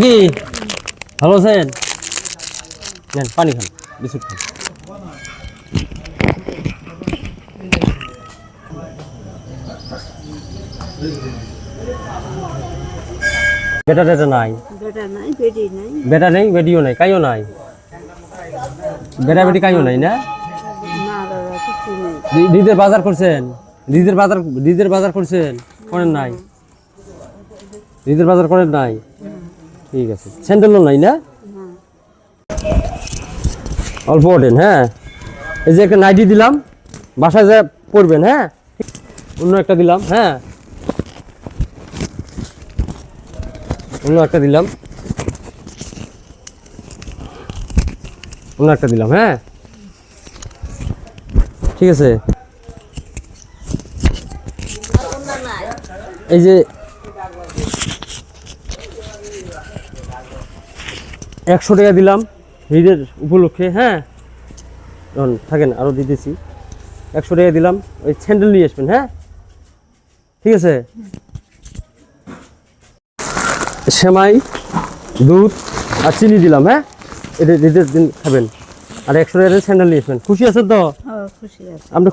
কি ভালো আছেন? নেন পানি খান, বিস্কুট খান। বেটা টেটা নাই, বেটা নেই, বেটিও নাই, কাইও নাই, বেটা বেটি কাইও নাই না? দিদের বাজার করছেন? দিদের বাজার করছেন? করেন নাই? দিদের বাজার করেন নাই? ঠিক আছে। স্যান্ডেলও নাই না? অল্প ওঠেন। হ্যাঁ, এই যে একটা নাইটি দিলাম, বাসায় যা পরবেন। হ্যাঁ, অন্য একটা দিলাম। হ্যাঁ, অন্য একটা দিলাম, অন্য একটা দিলাম। হ্যাঁ, ঠিক আছে। এই যে 100 টাকা দিলাম ঈদের উপলক্ষে। হ্যাঁ, থাকেন, আরো দিতেছি। 100 টাকা দিলাম, ওই স্যান্ডেল নিয়ে আসবেন। হ্যাঁ, ঠিক আছে। সেমাই, দুধ আর চিনি দিলাম। হ্যাঁ, এটা ঈদের দিন খাবেন। আর 100 টাকা স্যান্ডেল নিয়ে আসবেন। খুশি আছেন তো? খুশি আছে। আপনি